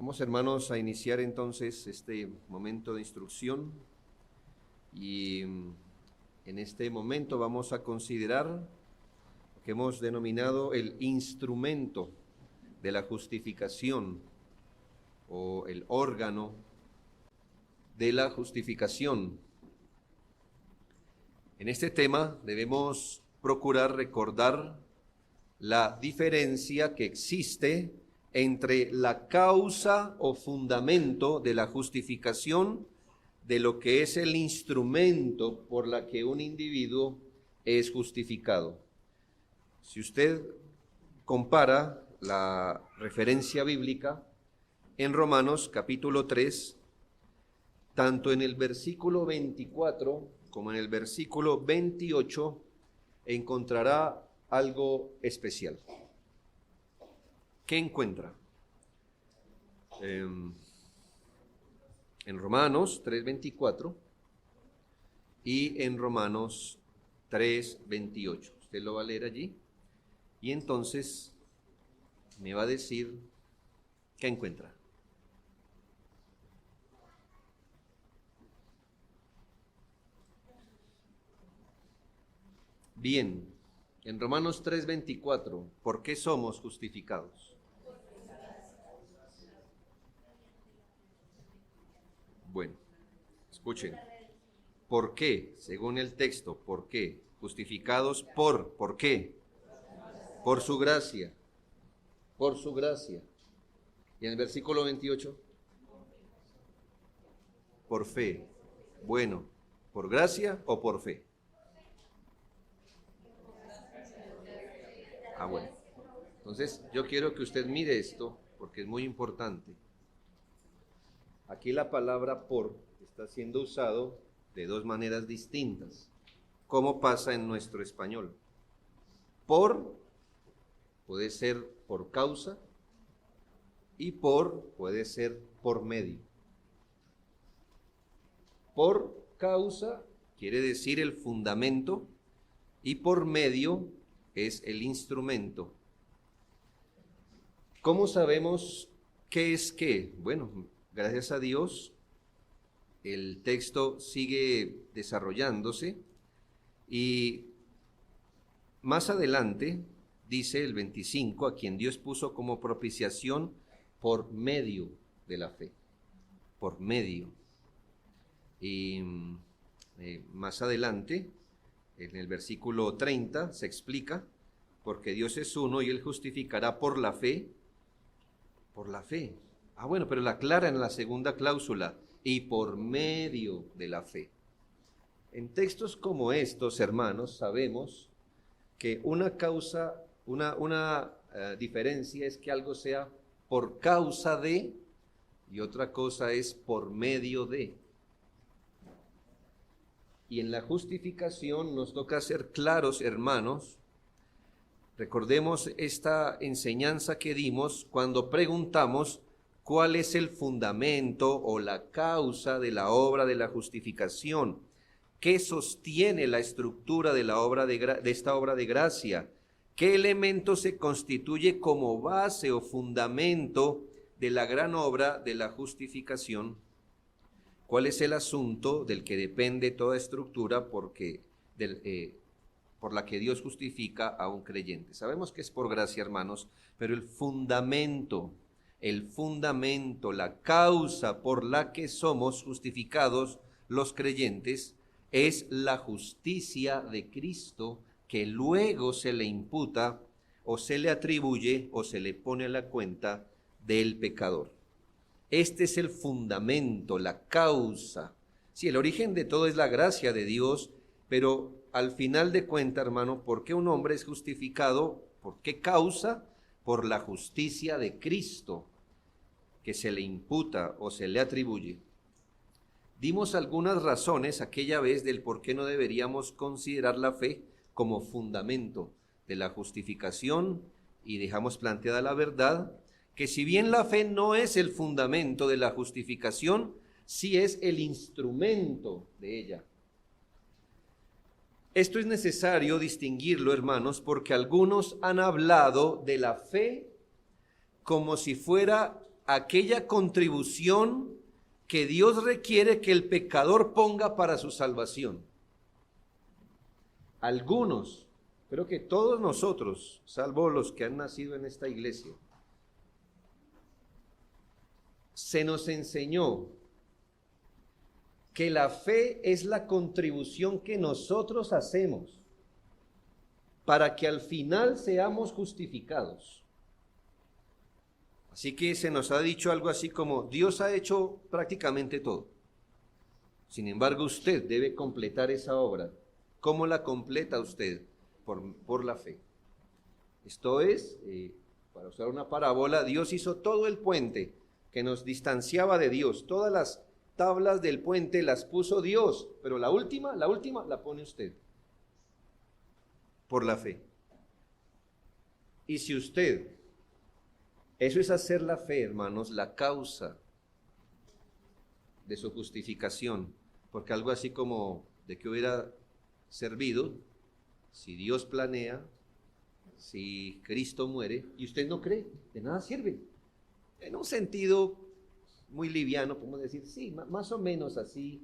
Vamos, hermanos, a iniciar entonces este momento de instrucción y en este momento vamos a considerar lo que hemos denominado el instrumento de la justificación o el órgano de la justificación. En este tema debemos procurar recordar la diferencia que existe entre la causa o fundamento de la justificación de lo que es el instrumento por la que un individuo es justificado. Si usted compara la referencia bíblica en Romanos capítulo 3, tanto en el versículo 24 como en el versículo 28, encontrará algo especial. ¿Qué encuentra? En Romanos 3:24 y en Romanos 3:28. Usted lo va a leer allí y entonces me va a decir qué encuentra. Bien, en Romanos 3:24, ¿por qué somos justificados? Bueno, escuchen. ¿Por qué? Según el texto, ¿por qué? Justificados ¿por qué? Por su gracia. Por su gracia. Y en el versículo 28, por fe. Bueno, ¿por gracia o por fe? Bueno. Entonces, yo quiero que usted mire esto porque es muy importante. Aquí la palabra por está siendo usado de dos maneras distintas, como pasa en nuestro español. Por puede ser por causa y por puede ser por medio. Por causa quiere decir el fundamento y por medio es el instrumento. ¿Cómo sabemos qué es qué? Bueno, gracias a Dios, el texto sigue desarrollándose y más adelante dice el 25, a quien Dios puso como propiciación por medio de la fe, por medio. Y más adelante, en el versículo 30, se explica, porque Dios es uno y Él justificará por la fe. Bueno, pero la aclara en la segunda cláusula, y por medio de la fe. En textos como estos, hermanos, sabemos que una causa, una diferencia es que algo sea por causa de, y otra cosa es por medio de. Y en la justificación nos toca ser claros, hermanos. Recordemos esta enseñanza que dimos cuando preguntamos cuál es el fundamento o la causa de la obra de la justificación. ¿Qué sostiene la estructura de la obra de esta obra de gracia? ¿Qué elemento se constituye como base o fundamento de la gran obra de la justificación? ¿Cuál es el asunto del que depende toda estructura por la que Dios justifica a un creyente? Sabemos que es por gracia, hermanos, pero el fundamento, la causa por la que somos justificados los creyentes es la justicia de Cristo que luego se le imputa o se le atribuye o se le pone a la cuenta del pecador. Este es el fundamento, la causa. Sí, el origen de todo es la gracia de Dios, pero al final de cuentas, hermano, ¿por qué un hombre es justificado? ¿Por qué causa? Por la justicia de Cristo que se le imputa o se le atribuye. Dimos algunas razones aquella vez del por qué no deberíamos considerar la fe como fundamento de la justificación y dejamos planteada la verdad que si bien la fe no es el fundamento de la justificación, sí es el instrumento de ella. Esto es necesario distinguirlo, hermanos, porque algunos han hablado de la fe como si fuera aquella contribución que Dios requiere que el pecador ponga para su salvación. Algunos, creo que todos nosotros, salvo los que han nacido en esta iglesia, se nos enseñó que la fe es la contribución que nosotros hacemos para que al final seamos justificados. Así que se nos ha dicho algo así como, Dios ha hecho prácticamente todo. Sin embargo, usted debe completar esa obra. ¿Cómo la completa usted? Por la fe. Esto es, para usar una parábola, Dios hizo todo el puente que nos distanciaba de Dios. Todas las tablas del puente las puso Dios, pero la última la pone usted. Por la fe. Y si usted, eso es hacer la fe, hermanos, la causa de su justificación, porque algo así como de que hubiera servido si Dios planea, si Cristo muere y usted no cree, de nada sirve. En un sentido muy liviano, podemos decir, sí, más o menos así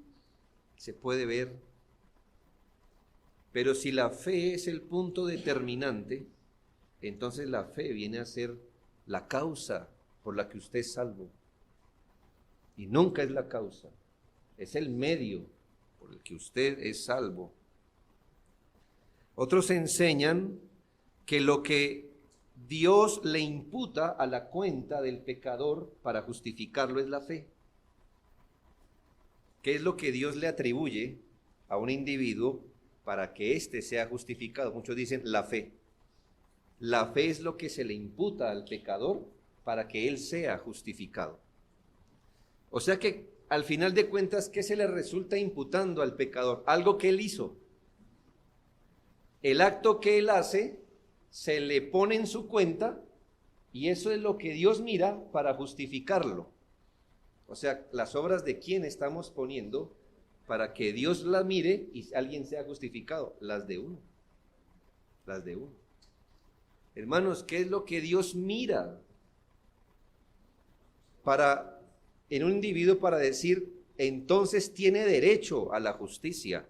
se puede ver. Pero si la fe es el punto determinante, entonces la fe viene a ser la causa por la que usted es salvo. Y nunca es la causa, es el medio por el que usted es salvo. Otros enseñan que lo que Dios le imputa a la cuenta del pecador para justificarlo es la fe. ¿Qué es lo que Dios le atribuye a un individuo para que éste sea justificado? Muchos dicen la fe. La fe es lo que se le imputa al pecador para que él sea justificado. O sea que al final de cuentas, ¿qué se le resulta imputando al pecador? Algo que él hizo. El acto que él hace se le pone en su cuenta y eso es lo que Dios mira para justificarlo. O sea, las obras de quién estamos poniendo para que Dios las mire y alguien sea justificado. Las de uno. Las de uno. Hermanos, ¿qué es lo que Dios mira en un individuo para decir, entonces tiene derecho a la justicia?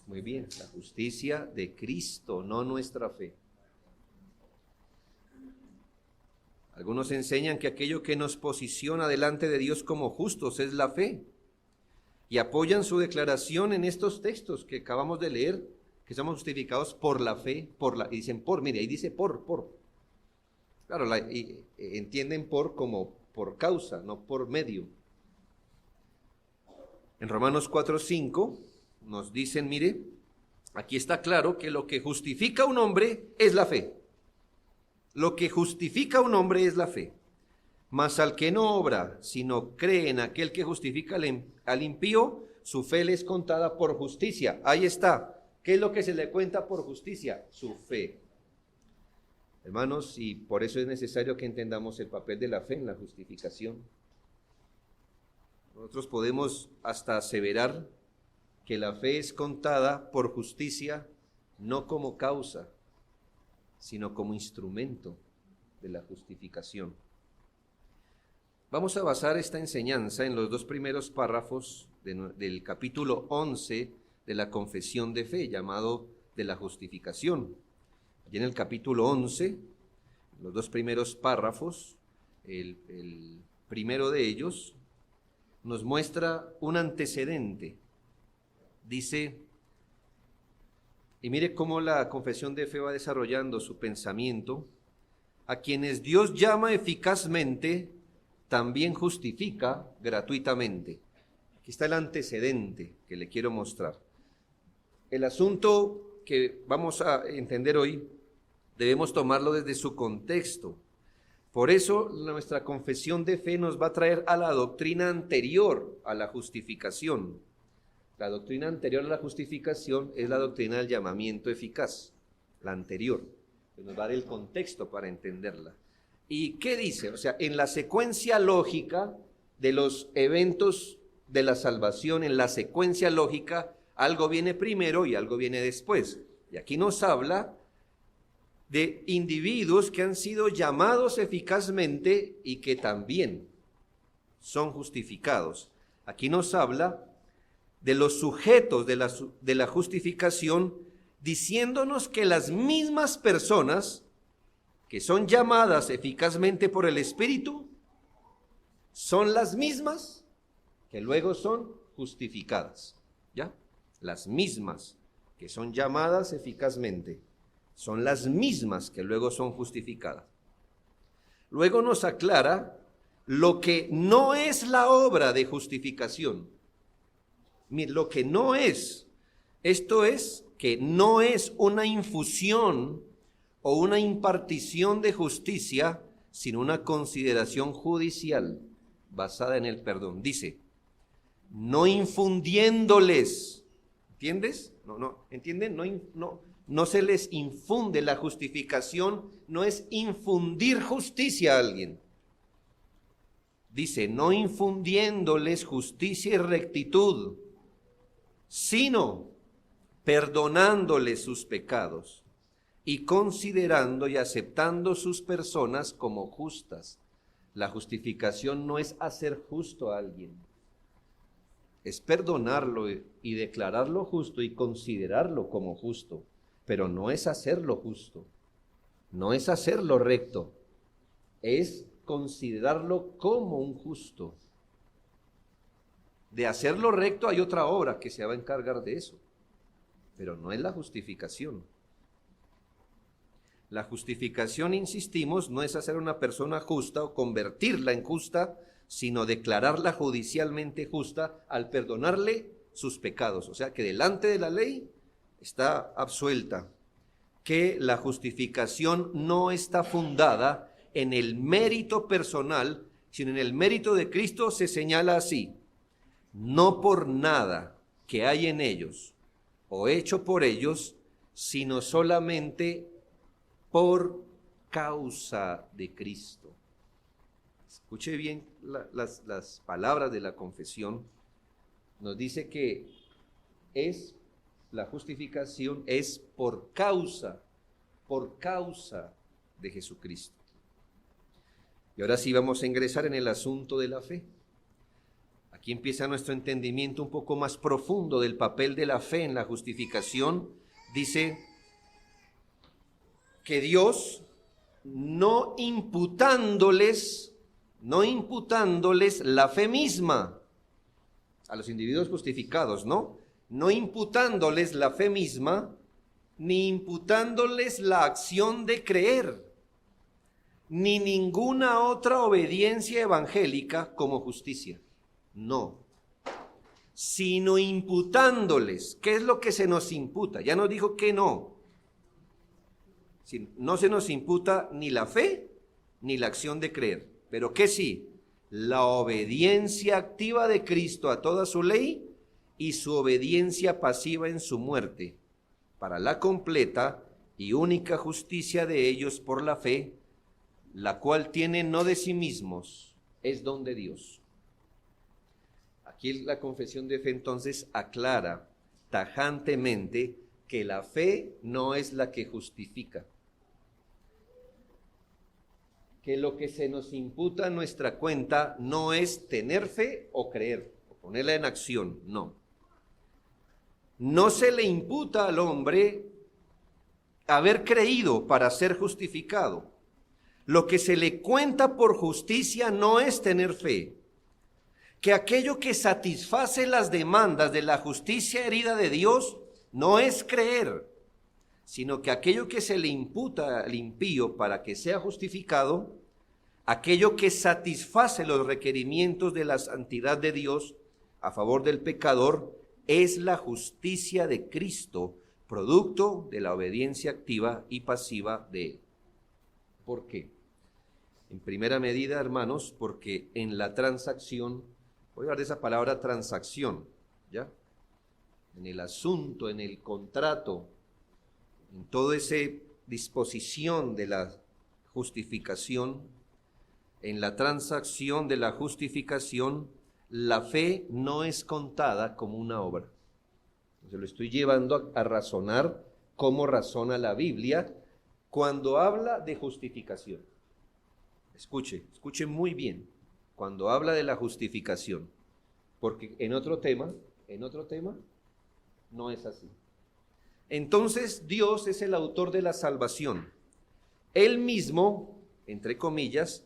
Muy bien, la justicia de Cristo, no nuestra fe. Algunos enseñan que aquello que nos posiciona delante de Dios como justos es la fe. Y apoyan su declaración en estos textos que acabamos de leer, que somos justificados por la fe, y dicen por, mire, ahí dice por. Claro, entienden por como por causa, no por medio. En Romanos 4:5 nos dicen, mire, aquí está claro que lo que justifica a un hombre es la fe. Lo que justifica a un hombre es la fe. Mas al que no obra, sino cree en aquel que justifica al impío, su fe le es contada por justicia. Ahí está. ¿Qué es lo que se le cuenta por justicia? Su fe. Hermanos, y por eso es necesario que entendamos el papel de la fe en la justificación. Nosotros podemos hasta aseverar que la fe es contada por justicia, no como causa, sino como instrumento de la justificación. Vamos a basar esta enseñanza en los dos primeros párrafos del capítulo 11 de la confesión de fe, llamado de la justificación. Y en el capítulo 11, los dos primeros párrafos, el primero de ellos nos muestra un antecedente. Dice, y mire cómo la confesión de fe va desarrollando su pensamiento: a quienes Dios llama eficazmente, también justifica gratuitamente. Aquí está el antecedente que le quiero mostrar. El asunto que vamos a entender hoy debemos tomarlo desde su contexto. Por eso nuestra confesión de fe nos va a traer a la doctrina anterior a la justificación. La doctrina anterior a la justificación es la doctrina del llamamiento eficaz, la anterior, que nos va a dar el contexto para entenderla. ¿Y qué dice? O sea, en la secuencia lógica de los eventos de la salvación, en la secuencia lógica, algo viene primero y algo viene después. Y aquí nos habla de individuos que han sido llamados eficazmente y que también son justificados. Aquí nos habla de los sujetos de la justificación, diciéndonos que las mismas personas que son llamadas eficazmente por el Espíritu son las mismas que luego son justificadas. ¿Ya? Las mismas que son llamadas eficazmente son las mismas que luego son justificadas. Luego nos aclara lo que no es la obra de justificación. Mire, lo que no es, esto es que no es una infusión o una impartición de justicia, sino una consideración judicial basada en el perdón. Dice, no infundiéndoles, ¿entiendes? ¿Entienden? No se les infunde. La justificación no es infundir justicia a alguien. Dice, no infundiéndoles justicia y rectitud, sino perdonándoles sus pecados y considerando y aceptando sus personas como justas. La justificación no es hacer justo a alguien, es perdonarlo y declararlo justo y considerarlo como justo, pero no es hacerlo justo, no es hacerlo recto, es considerarlo como un justo. De hacerlo recto hay otra obra que se va a encargar de eso, pero no es la justificación. La justificación, insistimos, no es hacer una persona justa o convertirla en justa, sino declararla judicialmente justa al perdonarle sus pecados. O sea que delante de la ley está absuelta, que la justificación no está fundada en el mérito personal, sino en el mérito de Cristo. Se señala así: no por nada que hay en ellos o hecho por ellos, sino solamente por causa de Cristo. Escuche bien las palabras de la confesión. Nos dice que la justificación es por causa de Jesucristo. Y ahora sí vamos a ingresar en el asunto de la fe. Aquí empieza nuestro entendimiento un poco más profundo del papel de la fe en la justificación. Dice que Dios, no imputándoles la fe misma a los individuos justificados, no imputándoles la fe misma, ni imputándoles la acción de creer, ni ninguna otra obediencia evangélica como justicia. No, sino imputándoles. ¿Qué es lo que se nos imputa? Ya nos dijo que no. No se nos imputa ni la fe ni la acción de creer, pero que sí, la obediencia activa de Cristo a toda su ley y su obediencia pasiva en su muerte, para la completa y única justicia de ellos por la fe, la cual tienen no de sí mismos, es don de Dios. Aquí la confesión de fe entonces aclara tajantemente que la fe no es la que justifica, que lo que se nos imputa a nuestra cuenta no es tener fe o creer, o ponerla en acción, no. No se le imputa al hombre haber creído para ser justificado. Lo que se le cuenta por justicia no es tener fe, que aquello que satisface las demandas de la justicia herida de Dios no es creer, sino que aquello que se le imputa al impío para que sea justificado, aquello que satisface los requerimientos de la santidad de Dios a favor del pecador, es la justicia de Cristo, producto de la obediencia activa y pasiva de Él. ¿Por qué? En primera medida, hermanos, porque en la transacción, voy a hablar de esa palabra transacción, ¿ya? En el asunto, en el contrato, en toda esa disposición de la justificación, en la transacción de la justificación, la fe no es contada como una obra. Se lo estoy llevando a razonar cómo razona la Biblia cuando habla de justificación. Escuche muy bien. cuando habla de la justificación, porque en otro tema, no es así. Entonces Dios es el autor de la salvación. Él mismo, entre comillas,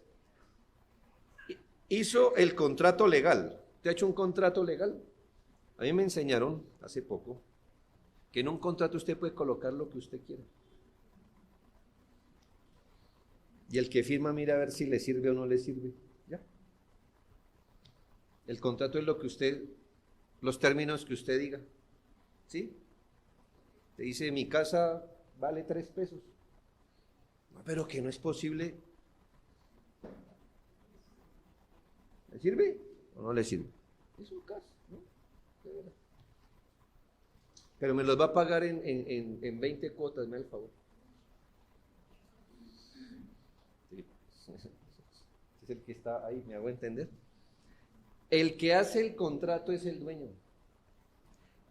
hizo el contrato legal. ¿Te ha hecho un contrato legal? A mí me enseñaron hace poco que en un contrato usted puede colocar lo que usted quiera. Y el que firma mira a ver si le sirve o no le sirve. Ya. El contrato es lo que usted, los términos que usted diga. ¿Sí? Te dice, mi casa vale 3 pesos. Pero que no es posible. ¿Le sirve o no le sirve? Es un caso, ¿no? De verdad. Pero me los va a pagar en 20 cuotas, me da el favor. Sí. Es el que está ahí, ¿me hago entender? El que hace el contrato es el dueño.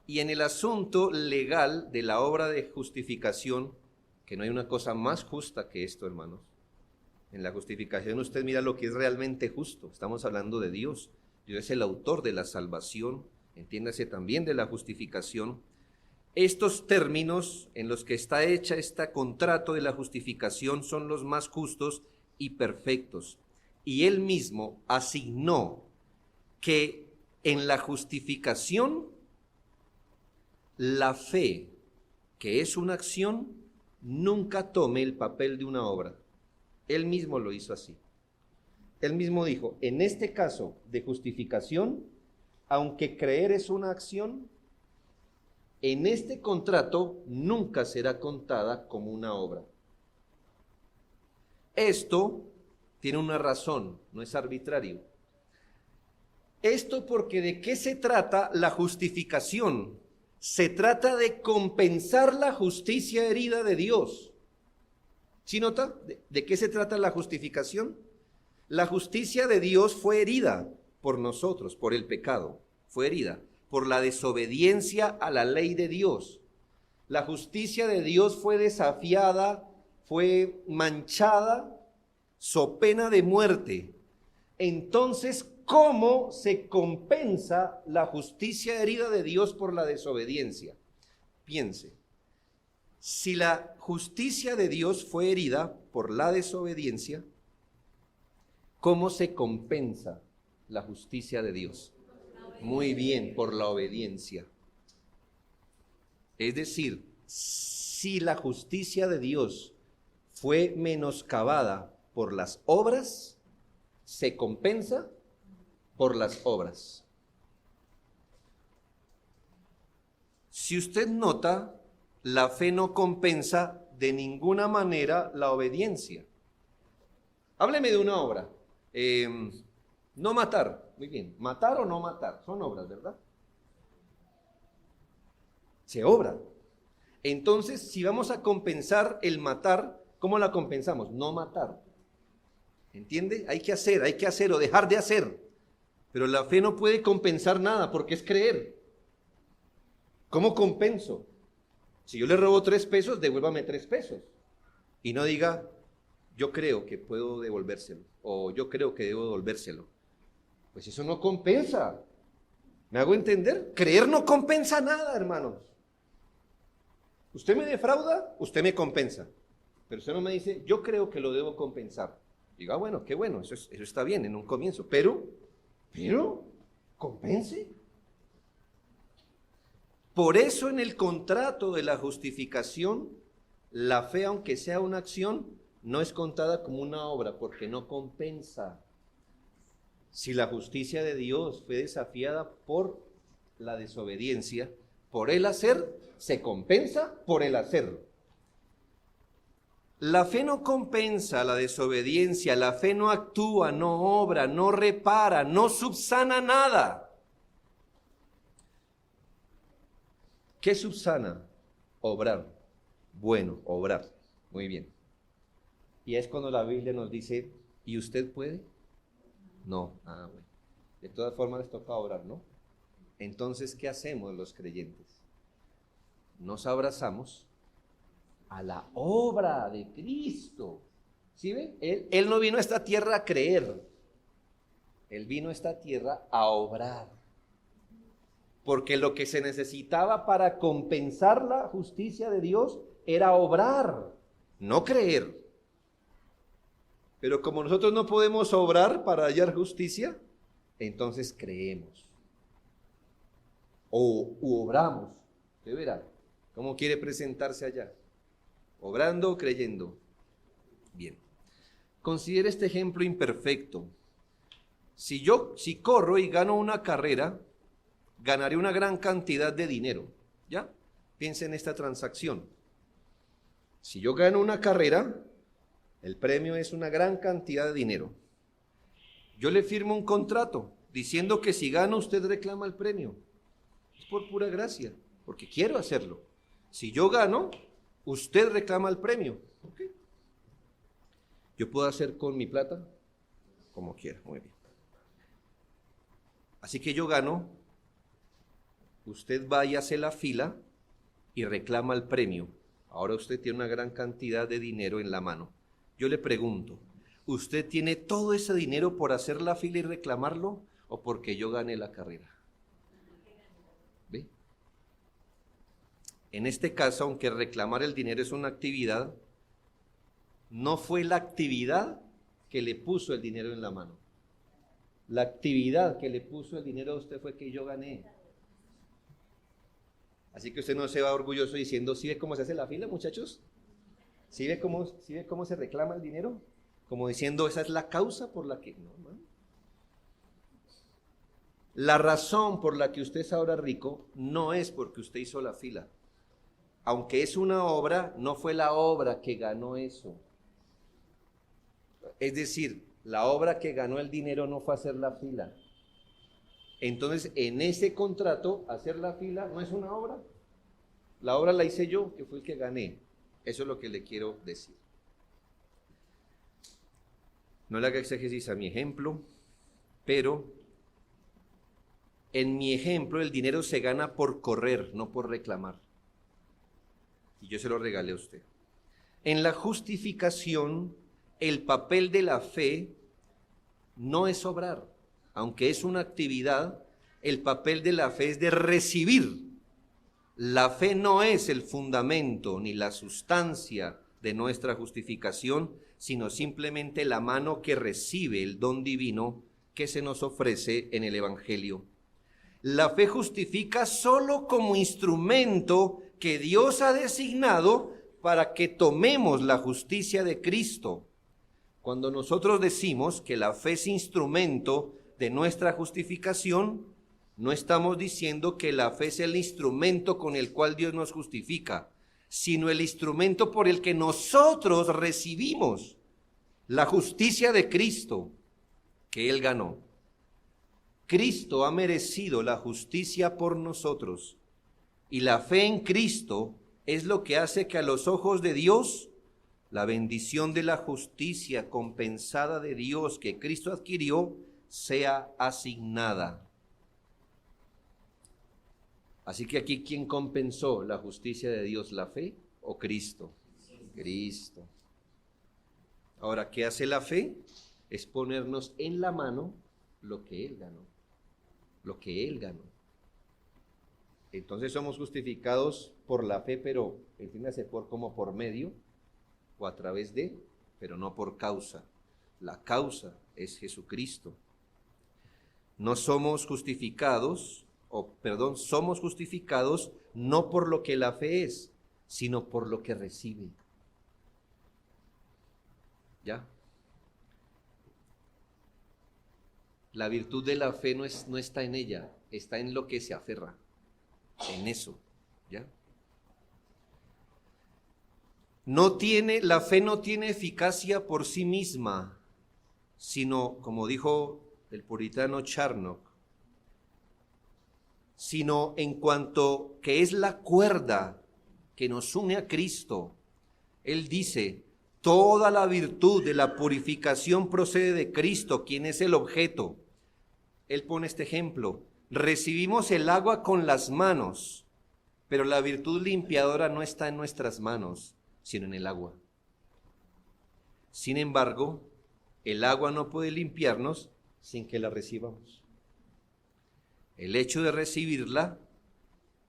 Y en el asunto legal de la obra de justificación, que no hay una cosa más justa que esto, hermanos. En la justificación usted mira lo que es realmente justo. Estamos hablando de Dios. Dios es el autor de la salvación, entiéndase también de la justificación. Estos términos en los que está hecha este contrato de la justificación son los más justos y perfectos. Y Él mismo asignó que en la justificación la fe, que es una acción, nunca tome el papel de una obra. Él mismo lo hizo así. Él mismo dijo, en este caso de justificación, aunque creer es una acción, en este contrato nunca será contada como una obra. Esto tiene una razón, no es arbitrario. Esto porque ¿de qué se trata la justificación? Se trata de compensar la justicia herida de Dios. ¿Sí nota? ¿De qué se trata la justificación? La justicia de Dios fue herida por nosotros, por el pecado. Fue herida por la desobediencia a la ley de Dios. La justicia de Dios fue desafiada, fue manchada, so pena de muerte. Entonces, ¿cómo se compensa la justicia herida de Dios por la desobediencia? Piense, si la justicia de Dios fue herida por la desobediencia, ¿cómo se compensa la justicia de Dios? Muy bien, por la obediencia. Es decir, si la justicia de Dios fue menoscabada por las obras, se compensa por las obras. Si usted nota, la fe no compensa de ninguna manera la obediencia. Hábleme de una obra. No matar. Muy bien. Matar o no matar. Son obras, ¿verdad? Se obra. Entonces, si vamos a compensar el matar, ¿cómo la compensamos? No matar. ¿Entiende? Hay que hacer o dejar de hacer. Pero la fe no puede compensar nada porque es creer. ¿Cómo compenso? Si yo le robo 3 pesos, devuélvame 3 pesos. Y no diga, yo creo que puedo devolvérselo. O yo creo que debo devolvérselo. Pues eso no compensa. ¿Me hago entender? Creer no compensa nada, hermanos. Usted me defrauda, usted me compensa. Pero usted no me dice, yo creo que lo debo compensar. Diga, bueno, qué bueno, eso está bien en un comienzo. Pero, compense. Por eso en el contrato de la justificación, la fe, aunque sea una acción, no es contada como una obra, porque no compensa. Si la justicia de Dios fue desafiada por la desobediencia, por el hacer, se compensa por el hacer. La fe no compensa la desobediencia, la fe no actúa, no obra, no repara, no subsana nada. ¿Qué subsana? Obrar. Bueno, obrar. Muy bien. Y es cuando la Biblia nos dice, ¿y usted puede? No. Ah, bueno. De todas formas les toca obrar, ¿no? Entonces, ¿qué hacemos los creyentes? Nos abrazamos a la obra de Cristo. ¿Sí ve? Él no vino a esta tierra a creer. Él vino a esta tierra a obrar. Porque lo que se necesitaba para compensar la justicia de Dios era obrar, no creer. Pero como nosotros no podemos obrar para hallar justicia, entonces creemos. O obramos. Usted verá cómo quiere presentarse allá. Obrando o creyendo. Bien. Considere este ejemplo imperfecto. Si corro y gano una carrera, ganaré una gran cantidad de dinero. ¿Ya? Piensa en esta transacción. Si yo gano una carrera, el premio es una gran cantidad de dinero. Yo le firmo un contrato diciendo que si gano usted reclama el premio. Es por pura gracia, porque quiero hacerlo. Si yo gano, usted reclama el premio. ¿Okay? Yo puedo hacer con mi plata como quiera, muy bien. Así que yo gano, usted va y hace la fila y reclama el premio. Ahora usted tiene una gran cantidad de dinero en la mano. Yo le pregunto, ¿usted tiene todo ese dinero por hacer la fila y reclamarlo o porque yo gané la carrera? ¿Ve? En este caso, aunque reclamar el dinero es una actividad, no fue la actividad que le puso el dinero en la mano. La actividad que le puso el dinero a usted fue que yo gané. Así que usted no se va orgulloso diciendo, ¿sí ve cómo se hace la fila, muchachos? ¿Sí ve cómo se reclama el dinero? Como diciendo, esa es la causa por la que... No. La razón por la que usted es ahora rico no es porque usted hizo la fila. Aunque es una obra, no fue la obra que ganó eso. Es decir, la obra que ganó el dinero no fue hacer la fila. Entonces, en ese contrato, hacer la fila no es una obra. La obra la hice yo, que fue el que gané. Eso es lo que le quiero decir. No le haga exégesis a mi ejemplo, pero en mi ejemplo el dinero se gana por correr, no por reclamar. Y yo se lo regalé a usted. En la justificación, el papel de la fe no es obrar. Aunque es una actividad, el papel de la fe es de recibir. La fe no es el fundamento ni la sustancia de nuestra justificación, sino simplemente la mano que recibe el don divino que se nos ofrece en el Evangelio. La fe justifica solo como instrumento que Dios ha designado para que tomemos la justicia de Cristo. Cuando nosotros decimos que la fe es instrumento de nuestra justificación, no estamos diciendo que la fe es el instrumento con el cual Dios nos justifica, sino el instrumento por el que nosotros recibimos la justicia de Cristo que Él ganó. Cristo ha merecido la justicia por nosotros, y la fe en Cristo es lo que hace que a los ojos de Dios la bendición de la justicia compensada de Dios que Cristo adquirió sea asignada. Así que aquí, ¿quién compensó la justicia de Dios? ¿La fe o Cristo? Cristo. Ahora, ¿qué hace la fe? Es ponernos en la mano lo que Él ganó. Lo que Él ganó. Entonces somos justificados por la fe, pero entiéndase como por medio o a través de, pero no por causa. La causa es Jesucristo. No somos justificados, somos justificados no por lo que la fe es, sino por lo que recibe. ¿Ya? La virtud de la fe no está en ella, está en lo que se aferra, en eso, ¿ya? La fe no tiene eficacia por sí misma, sino, como dijo el puritano Charnock, sino en cuanto que es la cuerda que nos une a Cristo. Él dice, toda la virtud de la purificación procede de Cristo, quien es el objeto. Él pone este ejemplo, recibimos el agua con las manos, pero la virtud limpiadora no está en nuestras manos, sino en el agua. Sin embargo, el agua no puede limpiarnos sin que la recibamos. El hecho de recibirla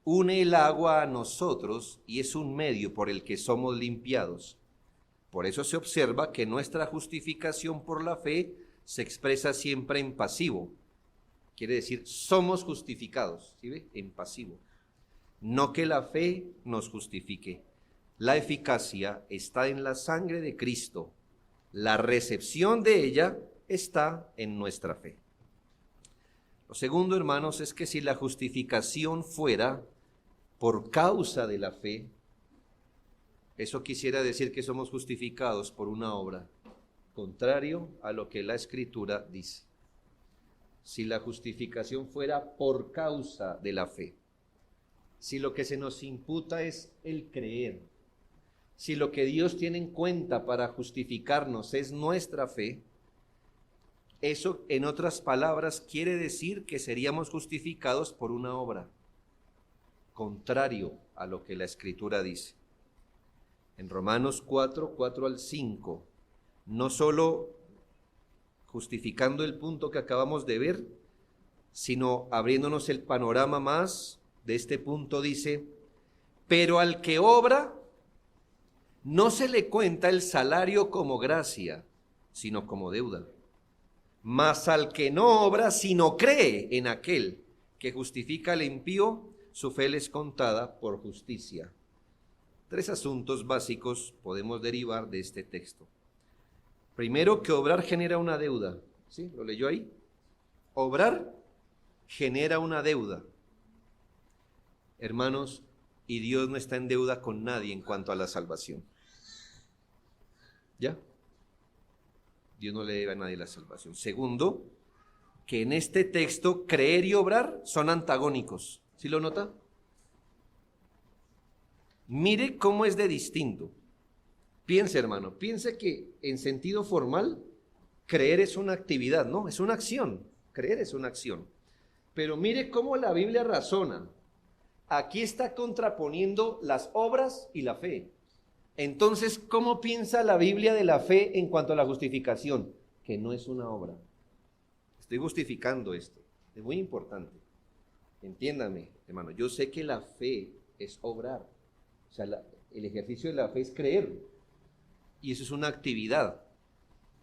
une el agua a nosotros y es un medio por el que somos limpiados. Por eso se observa que nuestra justificación por la fe se expresa siempre en pasivo. Quiere decir, somos justificados, ¿sí ve? En pasivo. No que la fe nos justifique. La eficacia está en la sangre de Cristo. La recepción de ella está en nuestra fe. Lo segundo, hermanos, es que si la justificación fuera por causa de la fe, eso quisiera decir que somos justificados por una obra, contrario a lo que la Escritura dice. Si la justificación fuera por causa de la fe, si lo que se nos imputa es el creer, si lo que Dios tiene en cuenta para justificarnos es nuestra fe, eso, en otras palabras, quiere decir que seríamos justificados por una obra, contrario a lo que la Escritura dice. En Romanos 4 al 5, no solo justificando el punto que acabamos de ver, sino abriéndonos el panorama más de este punto, dice, pero al que obra, no se le cuenta el salario como gracia, sino como deuda. Mas al que no obra, sino cree en aquel que justifica al impío, su fe le es contada por justicia. 3 asuntos básicos podemos derivar de este texto. Primero, que obrar genera una deuda. ¿Sí? ¿Lo leyó ahí? Obrar genera una deuda. Hermanos, y Dios no está en deuda con nadie en cuanto a la salvación. ¿Ya? Dios no le debe a nadie la salvación. Segundo, que en este texto creer y obrar son antagónicos. ¿Sí lo nota? Mire cómo es de distinto. Piense, hermano, piense que en sentido formal, creer es una actividad, ¿no? Es una acción. Creer es una acción. Pero mire cómo la Biblia razona. Aquí está contraponiendo las obras y la fe. Entonces, ¿cómo piensa la Biblia de la fe en cuanto a la justificación? Que no es una obra. Estoy justificando esto. Es muy importante. Entiéndame, hermano. Yo sé que la fe es obrar. O sea, el ejercicio de la fe es creer. Y eso es una actividad.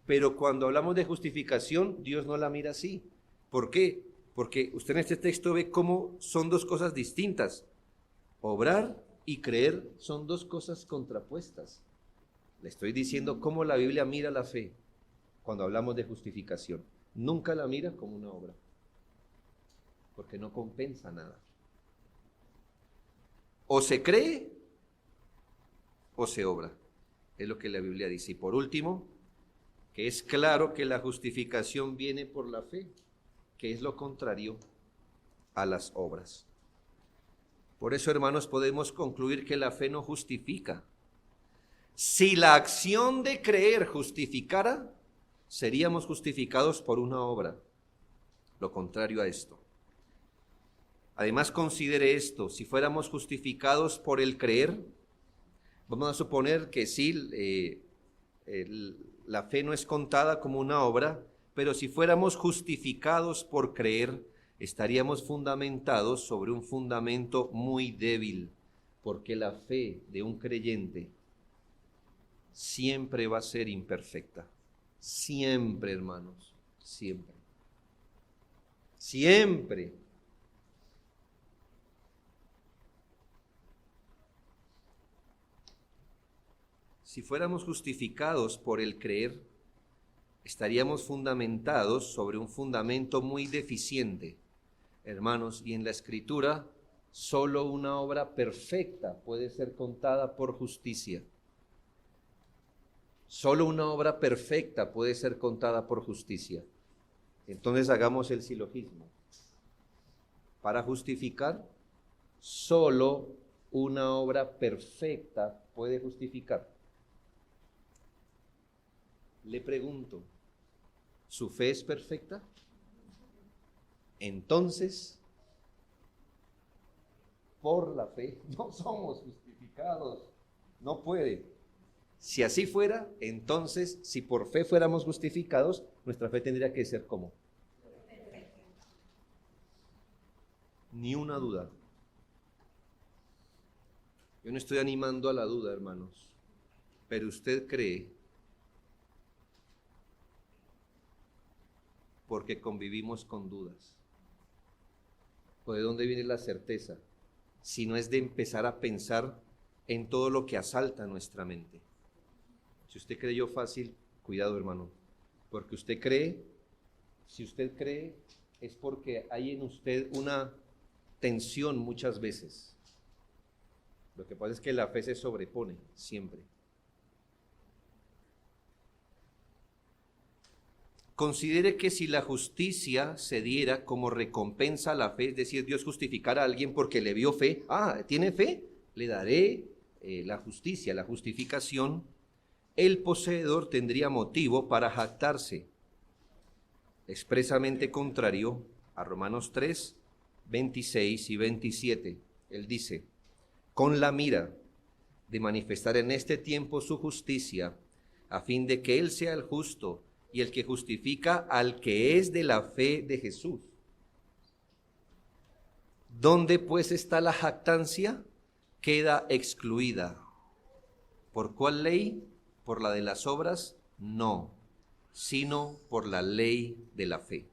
Pero cuando hablamos de justificación, Dios no la mira así. ¿Por qué? Porque usted en este texto ve cómo son dos cosas distintas. Obrar y creer son dos cosas contrapuestas. Le estoy diciendo cómo la Biblia mira la fe cuando hablamos de justificación. Nunca la mira como una obra, porque no compensa nada. O se cree o se obra. Es lo que la Biblia dice. Y por último, que es claro que la justificación viene por la fe, que es lo contrario a las obras. Por eso, hermanos, podemos concluir que la fe no justifica. Si la acción de creer justificara, seríamos justificados por una obra, lo contrario a esto. Además, considere esto: si fuéramos justificados por el creer, vamos a suponer que sí, la fe no es contada como una obra, pero si fuéramos justificados por creer, estaríamos fundamentados sobre un fundamento muy débil, porque la fe de un creyente siempre va a ser imperfecta. Siempre, hermanos, siempre. Siempre. Si fuéramos justificados por el creer, estaríamos fundamentados sobre un fundamento muy deficiente, hermanos, y en la Escritura solo una obra perfecta puede ser contada por justicia. Solo una obra perfecta puede ser contada por justicia. Entonces hagamos el silogismo. Para justificar, solo una obra perfecta puede justificar. Le pregunto, ¿su fe es perfecta? Entonces, por la fe no somos justificados. No puede. Si así fuera, entonces, si por fe fuéramos justificados, nuestra fe tendría que ser ¿cómo? Ni una duda. Yo no estoy animando a la duda, hermanos, pero usted cree porque convivimos con dudas. ¿O de dónde viene la certeza? Si no es de empezar a pensar en todo lo que asalta nuestra mente. Si usted creyó fácil, cuidado, hermano, porque usted cree, si usted cree, es porque hay en usted una tensión muchas veces. Lo que pasa es que la fe se sobrepone siempre. Considere que si la justicia se diera como recompensa a la fe, es decir, Dios justificara a alguien porque le vio fe, ¿tiene fe? Le daré la justicia, la justificación. El poseedor tendría motivo para jactarse, expresamente contrario a Romanos 3, 26 y 27. Él dice, con la mira de manifestar en este tiempo su justicia, a fin de que Él sea el justo y el que justifica al que es de la fe de Jesús. ¿Dónde pues está la jactancia? Queda excluida. ¿Por cuál ley? ¿Por la de las obras? No, sino por la ley de la fe.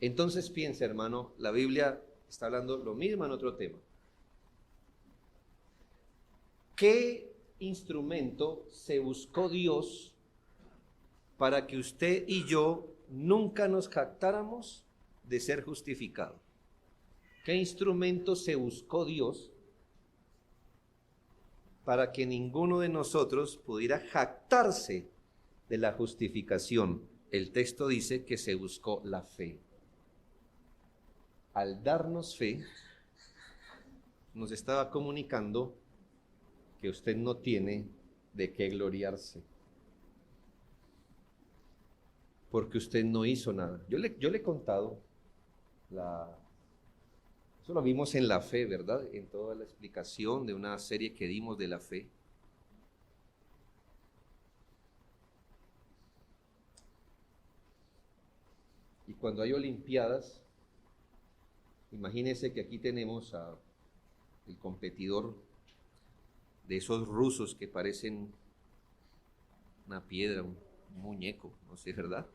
Entonces piensa, hermano, la Biblia está hablando lo mismo en otro tema. ¿Qué instrumento se buscó Dios para que usted y yo nunca nos jactáramos de ser justificados? ¿Qué instrumento se buscó Dios para que ninguno de nosotros pudiera jactarse de la justificación? El texto dice que se buscó la fe. Al darnos fe, nos estaba comunicando que usted no tiene de qué gloriarse, porque usted no hizo nada. Yo le he contado, eso lo vimos en la fe, ¿verdad? En toda la explicación de una serie que dimos de la fe. Y cuando hay olimpiadas, imagínense que aquí tenemos el competidor de esos rusos que parecen una piedra, un muñeco, no sé, ¿verdad?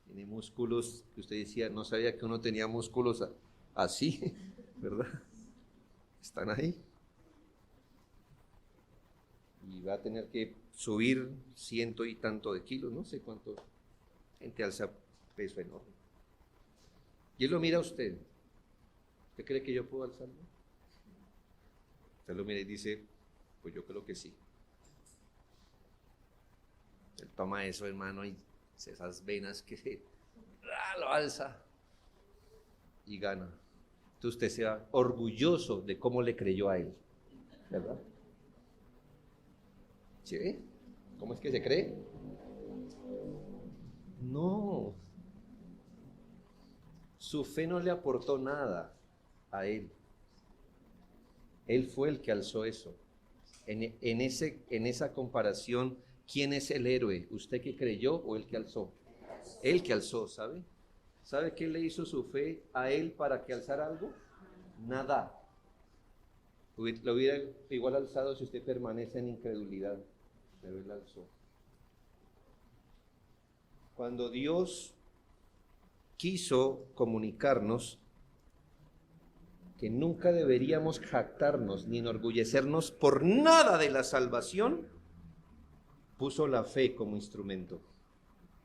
Tiene músculos que usted decía, no sabía que uno tenía músculos así, ¿verdad? Están ahí. Y va a tener que subir 100 y tanto de kilos, no sé cuánto gente alza peso enorme. Y él lo mira a usted. ¿Usted cree que yo puedo alzarlo? Usted lo mira y dice, pues yo creo que sí. Él toma eso, hermano, y esas venas que lo alza y gana. Entonces usted sea orgulloso de cómo le creyó a él, ¿verdad? ¿Sí ve? ¿Cómo es que se cree? No. Su fe no le aportó nada a él. Él fue el que alzó eso. En esa comparación, ¿quién es el héroe? ¿Usted que creyó o el que alzó? El que alzó, ¿sabe? ¿Sabe qué le hizo su fe a él para que alzara algo? Nada. Lo hubiera igual alzado si usted permanece en incredulidad, pero él alzó. Cuando Dios quiso comunicarnos que nunca deberíamos jactarnos ni enorgullecernos por nada de la salvación, puso la fe como instrumento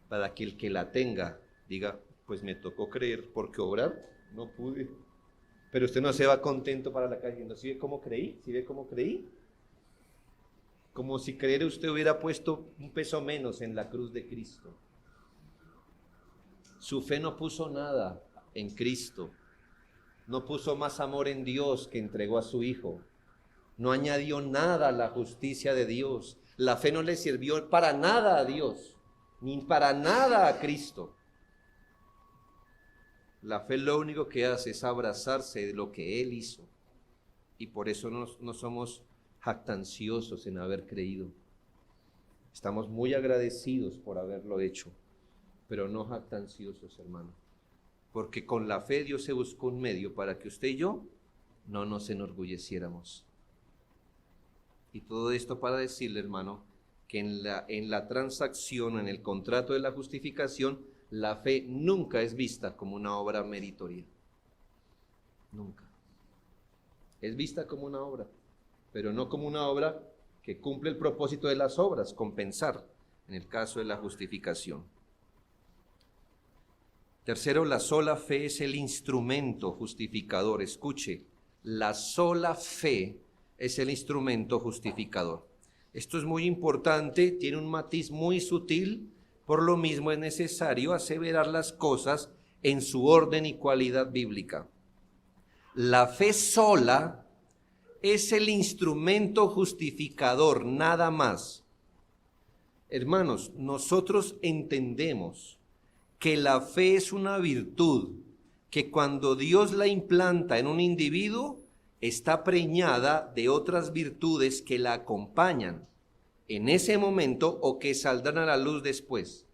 para que el que la tenga diga, pues me tocó creer, porque obrar no pude. Pero usted no se va contento para la calle diciendo, ¿sí ve cómo creí? ¿Sí ve cómo creí? Como si creer usted hubiera puesto un peso menos en la cruz de Cristo. Su fe no puso nada en Cristo. No puso más amor en Dios que entregó a su Hijo. No añadió nada a la justicia de Dios. La fe no le sirvió para nada a Dios, ni para nada a Cristo. La fe lo único que hace es abrazarse de lo que Él hizo. Y por eso no somos jactanciosos en haber creído. Estamos muy agradecidos por haberlo hecho, pero no jactanciosos, hermano. porque con la fe Dios se buscó un medio para que usted y yo no nos enorgulleciéramos. Y todo esto para decirle, hermano, que en la transacción, en el contrato de la justificación, la fe nunca es vista como una obra meritoria. Nunca. Es vista como una obra, pero no como una obra que cumple el propósito de las obras, compensar, en el caso de la justificación. Tercero, la sola fe es el instrumento justificador. Escuche, la sola fe es el instrumento justificador. Esto es muy importante, tiene un matiz muy sutil, por lo mismo es necesario aseverar las cosas en su orden y cualidad bíblica. La fe sola es el instrumento justificador, nada más. Hermanos, nosotros entendemos que la fe es una virtud, que cuando Dios la implanta en un individuo, está preñada de otras virtudes que la acompañan en ese momento o que saldrán a la luz después.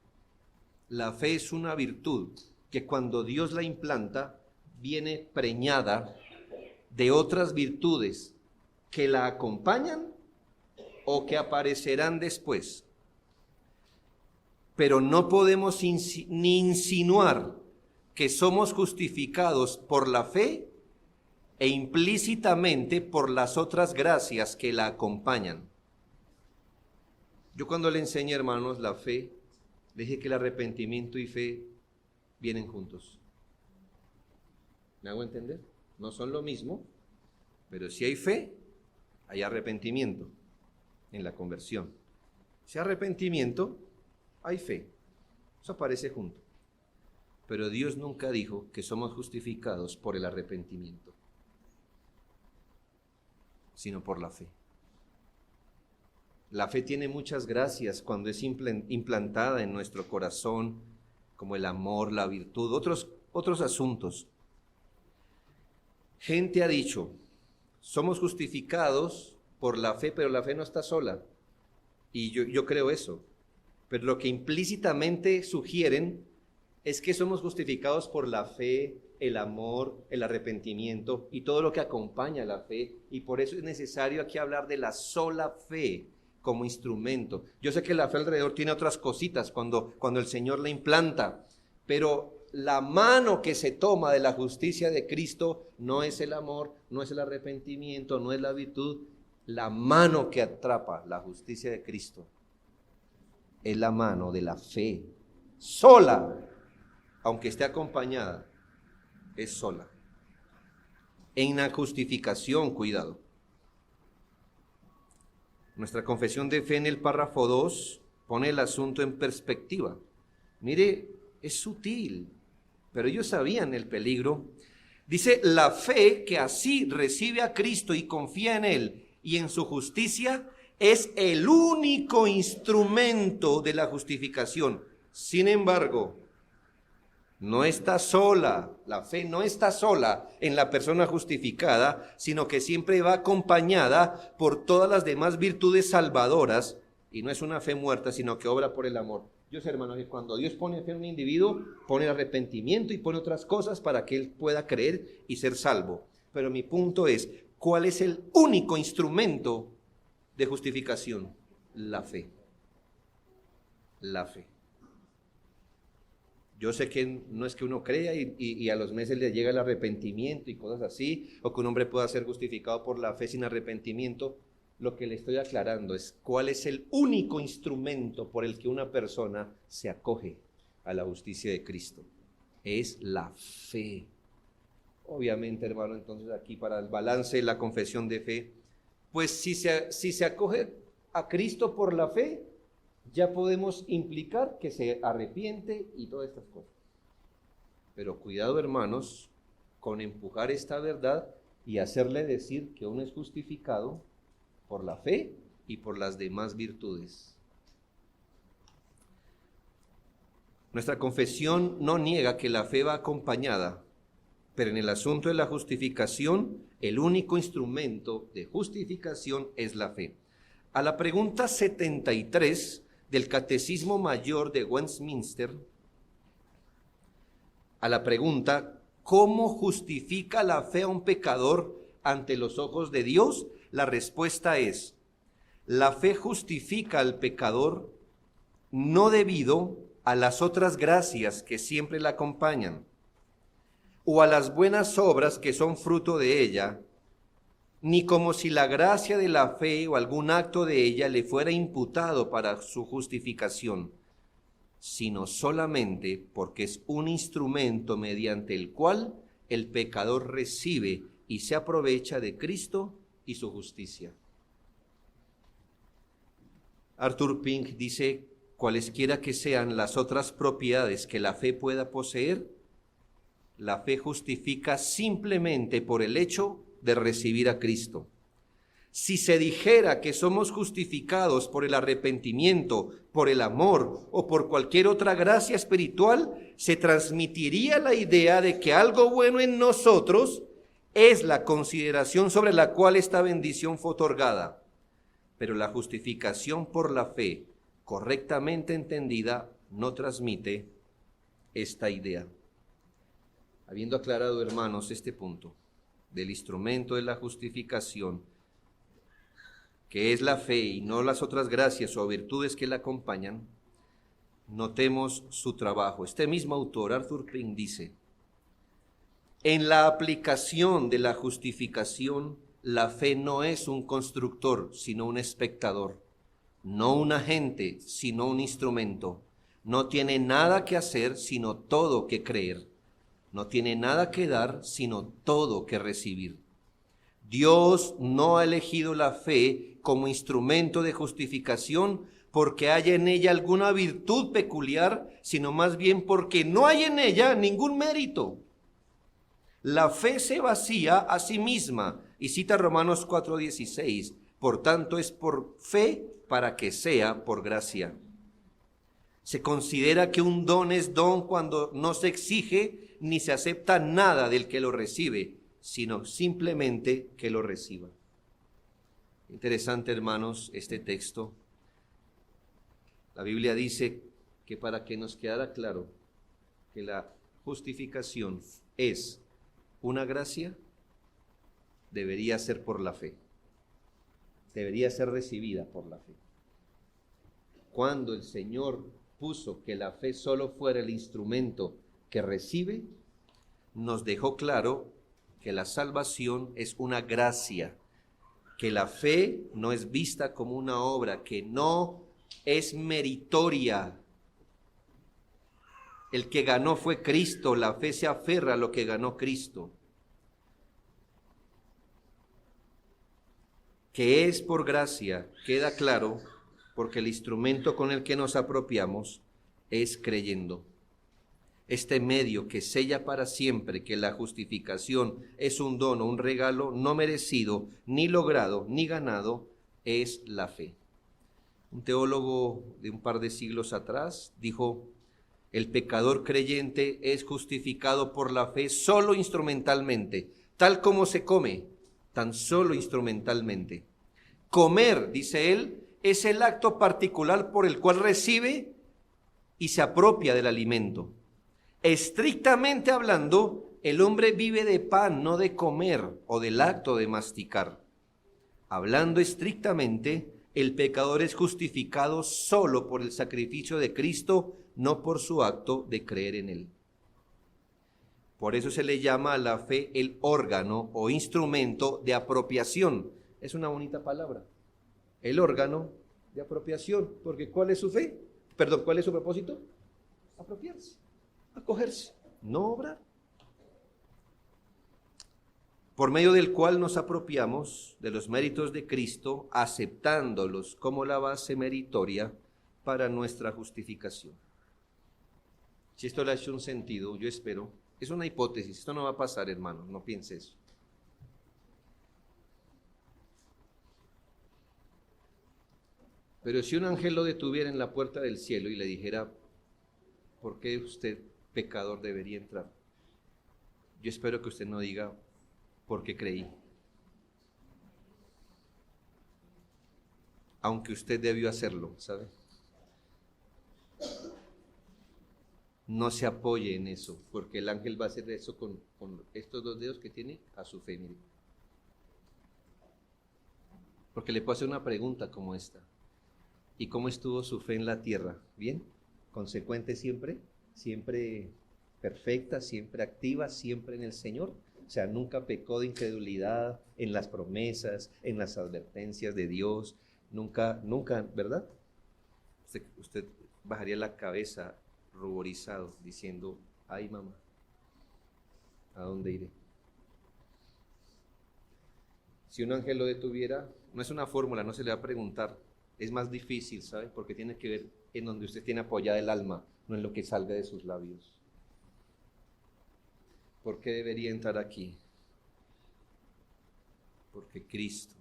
La fe es una virtud que cuando Dios la implanta, viene preñada de otras virtudes que la acompañan o que aparecerán después. Pero no podemos ni insinuar que somos justificados por la fe e implícitamente por las otras gracias que la acompañan. Yo cuando le enseñé, hermanos, la fe, le dije que el arrepentimiento y fe vienen juntos. ¿Me hago entender? No son lo mismo, pero si hay fe, hay arrepentimiento en la conversión. Si hay arrepentimiento, hay fe. Eso aparece junto. Pero Dios nunca dijo que somos justificados por el arrepentimiento, sino por la fe. La fe tiene muchas gracias cuando es implantada en nuestro corazón, como el amor, la virtud, otros asuntos. Gente ha dicho, somos justificados por la fe, pero la fe no está sola. Y yo creo eso. Pero lo que implícitamente sugieren es que somos justificados por la fe, el amor, el arrepentimiento y todo lo que acompaña la fe. Y por eso es necesario aquí hablar de la sola fe como instrumento. Yo sé que la fe alrededor tiene otras cositas cuando el Señor la implanta, pero la mano que se toma de la justicia de Cristo no es el amor, no es el arrepentimiento, no es la virtud. La mano que atrapa la justicia de Cristo es la mano de la fe, sola, aunque esté acompañada, es sola. En la justificación, cuidado. Nuestra confesión de fe en el párrafo 2 pone el asunto en perspectiva. Mire, es sutil, pero ellos sabían el peligro. Dice, la fe que así recibe a Cristo y confía en Él y en su justicia es el único instrumento de la justificación. Sin embargo, no está sola, la fe no está sola en la persona justificada, sino que siempre va acompañada por todas las demás virtudes salvadoras, y no es una fe muerta, sino que obra por el amor. Yo sé, hermanos, que cuando Dios pone fe en un individuo, pone el arrepentimiento y pone otras cosas para que él pueda creer y ser salvo. Pero mi punto es, ¿cuál es el único instrumento de justificación? La fe. La fe. Yo sé que no es que uno crea y a los meses le llega el arrepentimiento y cosas así, o que un hombre pueda ser justificado por la fe sin arrepentimiento. Lo que le estoy aclarando es cuál es el único instrumento por el que una persona se acoge a la justicia de Cristo. Es la fe. Obviamente, hermano, entonces aquí para el balance de la confesión de fe, pues si se acoge a Cristo por la fe, ya podemos implicar que se arrepiente y todas estas cosas. Pero cuidado, hermanos, con empujar esta verdad y hacerle decir que uno es justificado por la fe y por las demás virtudes. Nuestra confesión no niega que la fe va acompañada, pero en el asunto de la justificación, el único instrumento de justificación es la fe. A la pregunta 73 del Catecismo Mayor de Westminster, a la pregunta, ¿cómo justifica la fe a un pecador ante los ojos de Dios? La respuesta es, la fe justifica al pecador no debido a las otras gracias que siempre la acompañan, o a las buenas obras que son fruto de ella, ni como si la gracia de la fe o algún acto de ella le fuera imputado para su justificación, sino solamente porque es un instrumento mediante el cual el pecador recibe y se aprovecha de Cristo y su justicia. Arthur Pink dice, cualesquiera que sean las otras propiedades que la fe pueda poseer, la fe justifica simplemente por el hecho de recibir a Cristo. Si se dijera que somos justificados por el arrepentimiento, por el amor o por cualquier otra gracia espiritual, se transmitiría la idea de que algo bueno en nosotros es la consideración sobre la cual esta bendición fue otorgada. Pero la justificación por la fe, correctamente entendida, no transmite esta idea. Habiendo aclarado, hermanos, este punto del instrumento de la justificación, que es la fe y no las otras gracias o virtudes que la acompañan, notemos su trabajo. Este mismo autor, Arthur Pink, dice, en la aplicación de la justificación, la fe no es un constructor, sino un espectador, no un agente, sino un instrumento. No tiene nada que hacer, sino todo que creer. No tiene nada que dar, sino todo que recibir. Dios no ha elegido la fe como instrumento de justificación porque haya en ella alguna virtud peculiar, sino más bien porque no hay en ella ningún mérito. La fe se vacía a sí misma, y cita Romanos 4:16, por tanto es por fe para que sea por gracia. Se considera que un don es don cuando no se exige ni se acepta nada del que lo recibe, sino simplemente que lo reciba. Interesante, hermanos, este texto. La Biblia dice que para que nos quedara claro que la justificación es una gracia, debería ser por la fe. Debería ser recibida por la fe. Cuando el Señor puso que la fe solo fuera el instrumento que recibe, nos dejó claro que la salvación es una gracia, que la fe no es vista como una obra, que no es meritoria. El que ganó fue Cristo, la fe se aferra a lo que ganó Cristo. Que es por gracia, queda claro, porque el instrumento con el que nos apropiamos es creyendo. Este medio que sella para siempre que la justificación es un don o un regalo no merecido, ni logrado, ni ganado, es la fe. Un teólogo de un par de siglos atrás dijo, el pecador creyente es justificado por la fe solo instrumentalmente, tal como se come, tan solo instrumentalmente. Comer, dice él, es el acto particular por el cual recibe y se apropia del alimento. Estrictamente hablando, el hombre vive de pan, no de comer o del acto de masticar. Hablando estrictamente, el pecador es justificado solo por el sacrificio de Cristo, no por su acto de creer en él. Por eso se le llama a la fe el órgano o instrumento de apropiación. Es una bonita palabra. El órgano de apropiación, porque ¿cuál es su fe? Perdón, ¿cuál es su propósito? Apropiarse, acogerse, no obrar. Por medio del cual nos apropiamos de los méritos de Cristo, aceptándolos como la base meritoria para nuestra justificación. Si esto le ha hecho un sentido, yo espero, es una hipótesis, esto no va a pasar, hermano, no piense eso. Pero si un ángel lo detuviera en la puerta del cielo y le dijera, ¿por qué usted, pecador, debería entrar? Yo espero que usted no diga, porque creí. Aunque usted debió hacerlo, ¿sabe? no se apoye en eso, porque el ángel va a hacer eso con estos dos dedos que tiene a su fe, mire. Porque le puedo hacer una pregunta como esta. ¿Y cómo estuvo su fe en la tierra? ¿Bien? ¿Consecuente siempre? ¿Siempre perfecta? ¿Siempre activa? ¿Siempre en el Señor? O sea, nunca pecó de incredulidad en las promesas, en las advertencias de Dios. Nunca, ¿verdad? Usted bajaría la cabeza ruborizado diciendo, ay mamá, ¿a dónde iré? Si un ángel lo detuviera, no es una fórmula, no se le va a preguntar, es más difícil, ¿sabe? Porque tiene que ver en donde usted tiene apoyada el alma, no en lo que salga de sus labios. ¿Por qué debería entrar aquí? Porque Cristo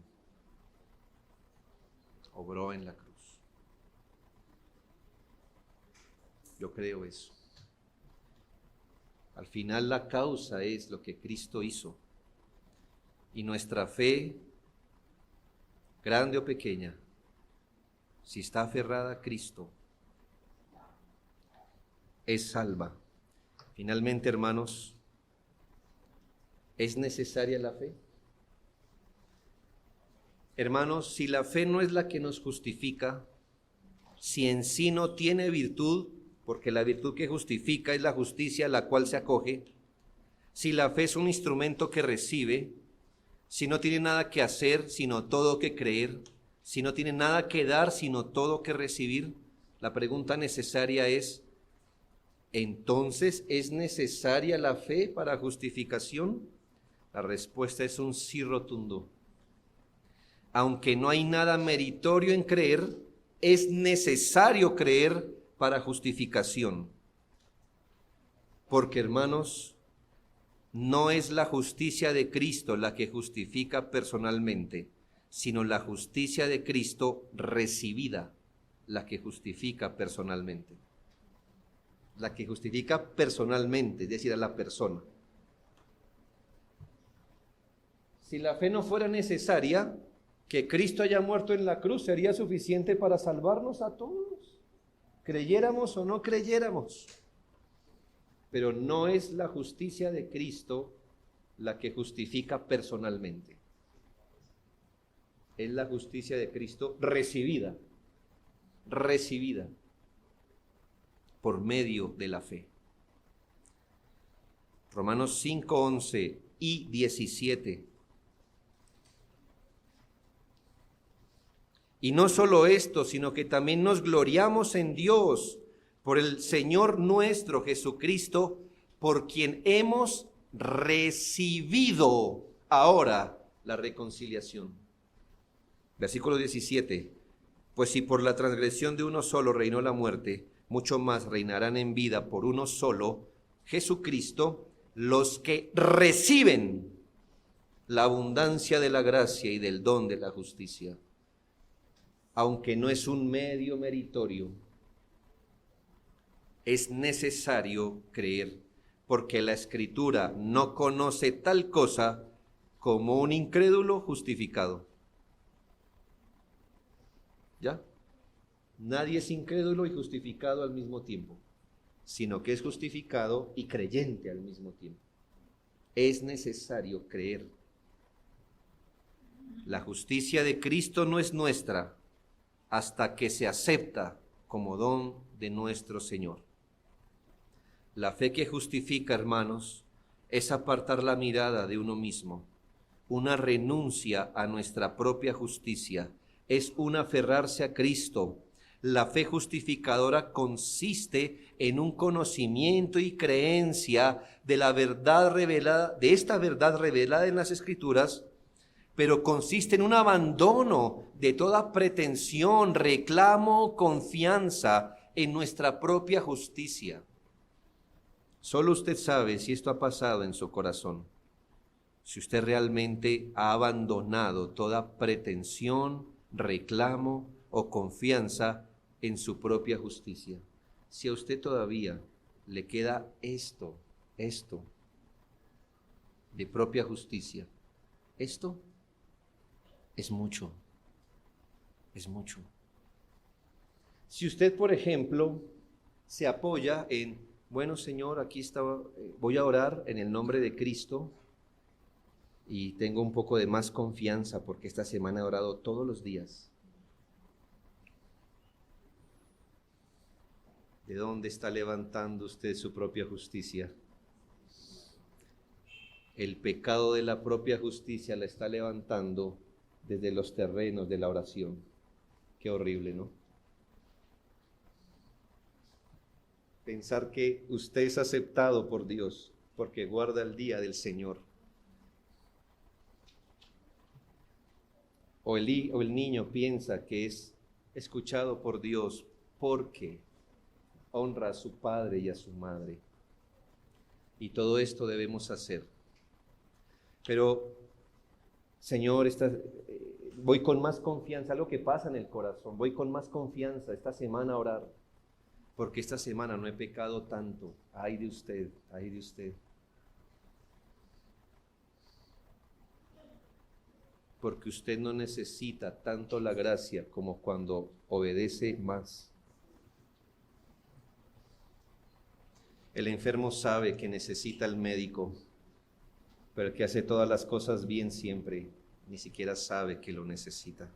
obró en la cruz. Yo creo eso. Al final la causa es lo que Cristo hizo. Y nuestra fe, grande o pequeña, si está aferrada a Cristo, es salva. Finalmente, hermanos, ¿es necesaria la fe? Hermanos, si la fe no es la que nos justifica, si en sí no tiene virtud, porque la virtud que justifica es la justicia a la cual se acoge, si la fe es un instrumento que recibe, si no tiene nada que hacer, sino todo que creer, si no tiene nada que dar, sino todo que recibir, la pregunta necesaria es, ¿entonces es necesaria la fe para justificación? La respuesta es un sí rotundo. Aunque no hay nada meritorio en creer, es necesario creer para justificación. Porque, hermanos, no es la justicia de Cristo la que justifica personalmente, sino la justicia de Cristo recibida, la que justifica personalmente. La que justifica personalmente, es decir, a la persona. Si la fe no fuera necesaria, que Cristo haya muerto en la cruz sería suficiente para salvarnos a todos, creyéramos o no creyéramos. Pero no es la justicia de Cristo la que justifica personalmente. Es la justicia de Cristo recibida por medio de la fe. Romanos 5, 11 y 17. Y no solo esto, sino que también nos gloriamos en Dios por el Señor nuestro Jesucristo, por quien hemos recibido ahora la reconciliación. Versículo 17. Pues si por la transgresión de uno solo reinó la muerte, mucho más reinarán en vida por uno solo, Jesucristo, los que reciben la abundancia de la gracia y del don de la justicia. Aunque no es un medio meritorio, es necesario creer, porque la Escritura no conoce tal cosa como un incrédulo justificado. ¿Ya? Nadie es incrédulo y justificado al mismo tiempo, sino que es justificado y creyente al mismo tiempo. Es necesario creer. La justicia de Cristo no es nuestra hasta que se acepta como don de nuestro Señor. La fe que justifica, hermanos, es apartar la mirada de uno mismo, una renuncia a nuestra propia justicia, es un aferrarse a Cristo. La fe justificadora consiste en un conocimiento y creencia de la verdad revelada, de esta verdad revelada en las Escrituras, pero consiste en un abandono de toda pretensión, reclamo, confianza en nuestra propia justicia. Solo usted sabe si esto ha pasado en su corazón, si usted realmente ha abandonado toda pretensión, reclamo o confianza en su propia justicia. Si a usted todavía le queda esto de propia justicia, esto es mucho. Si usted, por ejemplo, se apoya en Bueno, Señor, aquí estaba, voy a orar en el nombre de Cristo y tengo un poco de más confianza porque esta semana he orado todos los días. ¿De dónde está levantando usted su propia justicia? El pecado de la propia justicia la está levantando desde los terrenos de la oración. Qué horrible, ¿no? Pensar que usted es aceptado por Dios porque guarda el día del Señor. O el niño piensa que es escuchado por Dios porque honra a su padre y a su madre. Y todo esto debemos hacer. Pero, Señor, voy con más confianza, algo que pasa en el corazón, voy con más confianza esta semana a orar, porque esta semana no he pecado tanto. Ay de usted, ay de usted. Porque usted no necesita tanto la gracia como cuando obedece más. El enfermo sabe que necesita al médico, pero el que hace todas las cosas bien siempre, ni siquiera sabe que lo necesita.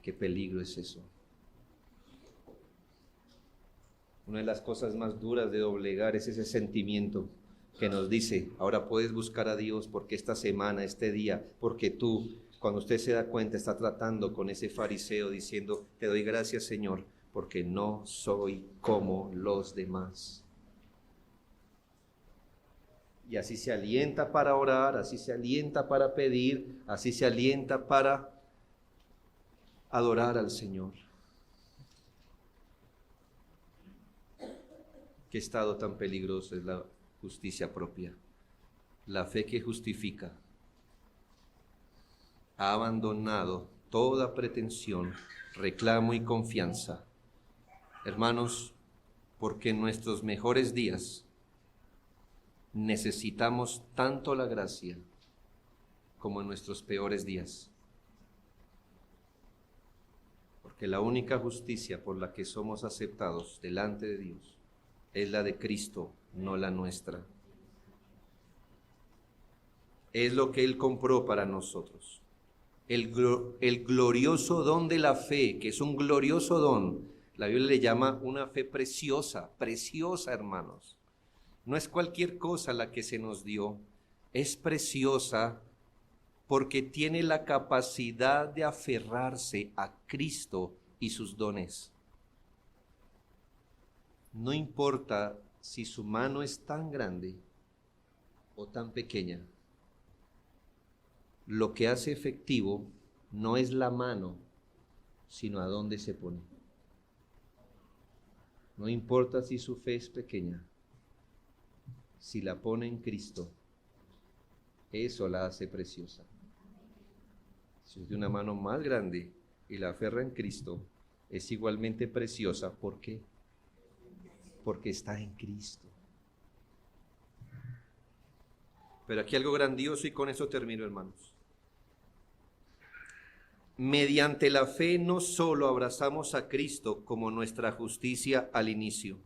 Qué peligro es eso. Una de las cosas más duras de doblegar es ese sentimiento que nos dice, ahora puedes buscar a Dios porque esta semana, este día, porque tú, cuando usted se da cuenta, está tratando con ese fariseo diciendo, te doy gracias, Señor, porque no soy como los demás. Y así se alienta para orar, así se alienta para pedir, así se alienta para adorar al Señor. Qué estado tan peligroso es la justicia propia. La fe que justifica ha abandonado toda pretensión, reclamo y confianza. Hermanos, porque en nuestros mejores días necesitamos tanto la gracia como en nuestros peores días. Porque la única justicia por la que somos aceptados delante de Dios es la de Cristo, no la nuestra. Es lo que Él compró para nosotros. El glorioso don de la fe, que es un glorioso don, la Biblia le llama una fe preciosa, preciosa, hermanos. No es cualquier cosa la que se nos dio, es preciosa porque tiene la capacidad de aferrarse a Cristo y sus dones. No importa si su mano es tan grande o tan pequeña, lo que hace efectivo no es la mano, sino a dónde se pone. No importa si su fe es pequeña. Si la pone en Cristo, eso la hace preciosa. Si es de una mano más grande y la aferra en Cristo, es igualmente preciosa. ¿Por qué? Porque está en Cristo. Pero aquí algo grandioso y con eso termino, hermanos. Mediante la fe no solo abrazamos a Cristo como nuestra justicia al inicio,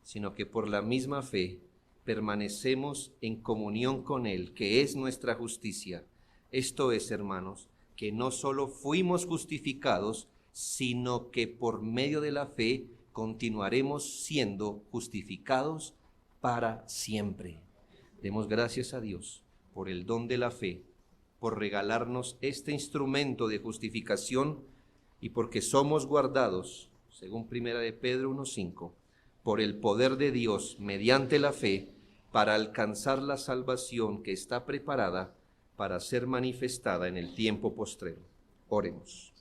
sino que por la misma fe permanecemos en comunión con Él, que es nuestra justicia. Esto es, hermanos, que no solo fuimos justificados, sino que por medio de la fe continuaremos siendo justificados para siempre. Demos gracias a Dios por el don de la fe, por regalarnos este instrumento de justificación y porque somos guardados, según 1 de Pedro 1:5, por el poder de Dios mediante la fe, para alcanzar la salvación que está preparada para ser manifestada en el tiempo postrero. Oremos.